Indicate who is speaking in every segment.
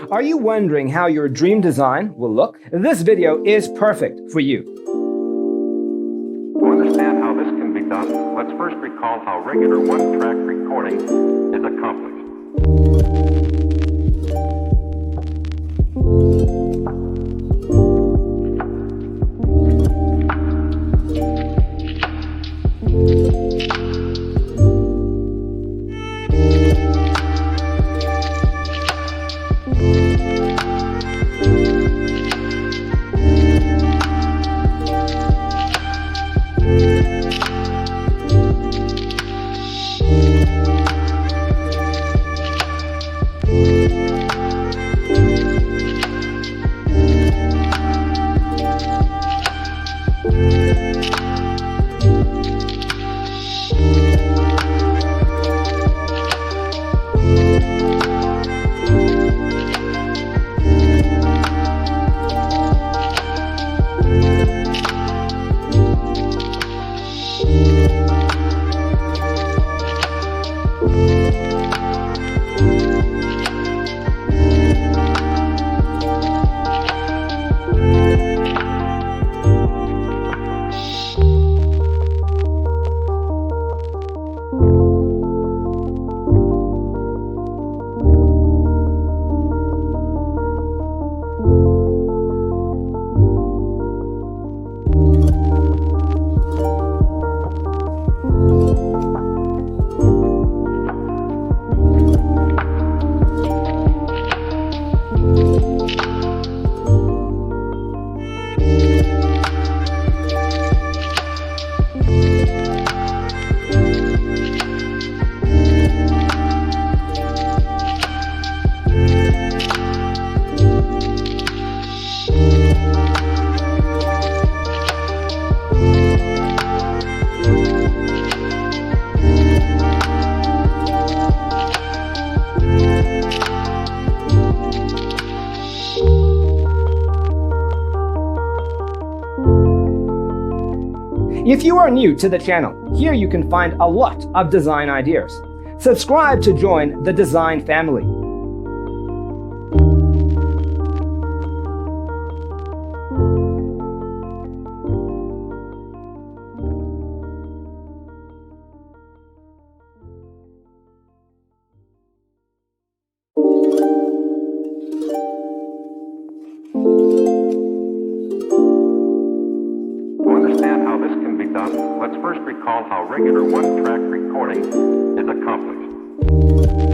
Speaker 1: Are you wondering how your dream design will look? This video is perfect for you.
Speaker 2: To understand how this can be done, let's first recall how regular one-track recording is accomplished.
Speaker 1: If you are new to the channel, here you can find a lot of design ideas. Subscribe to join the design family.
Speaker 2: Let's first recall how regular one-track recording is accomplished.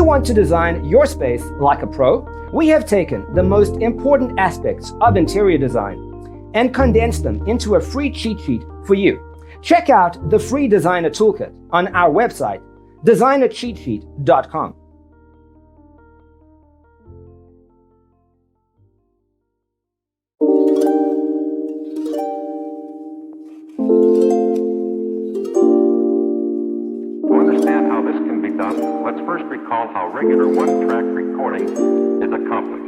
Speaker 1: want to design your space like a pro? We have taken the most important aspects of interior design and condensed them into a free cheat sheet for you. Check out the free designer toolkit on our website, designercheatsheet.com.
Speaker 2: To understand how this can be done, let's first recall how regular one-track recording is accomplished.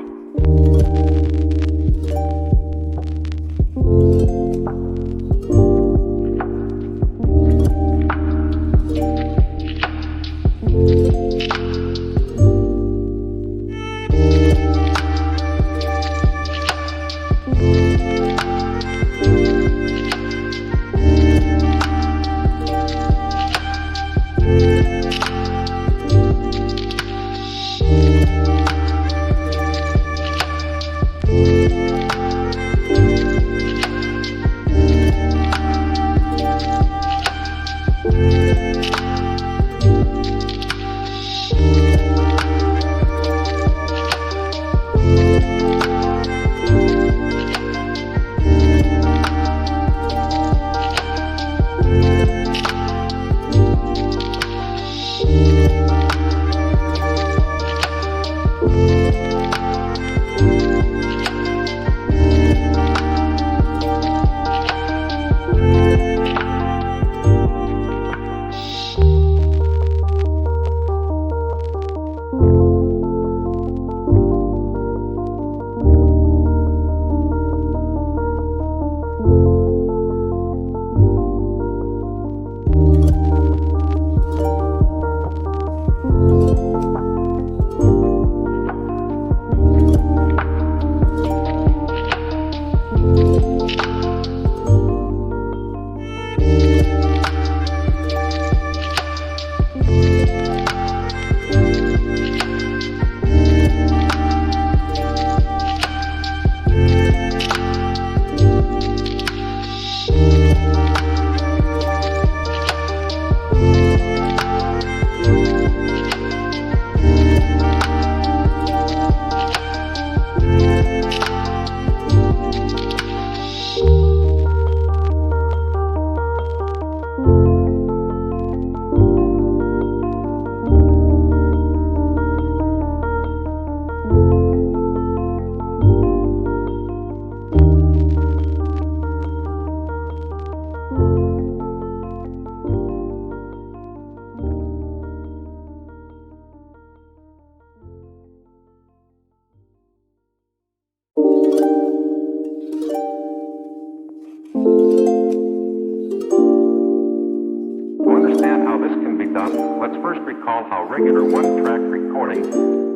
Speaker 2: Let's first recall how regular one-track recording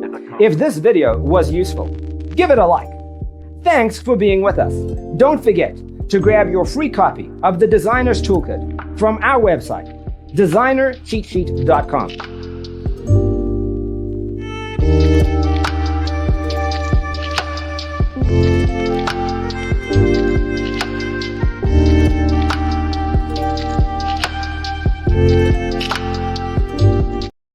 Speaker 2: is accomplished.
Speaker 1: If this video was useful, give it a like. Thanks for being with us. Don't forget to grab your free copy of the Designer's Toolkit from our website, designercheatsheet.com.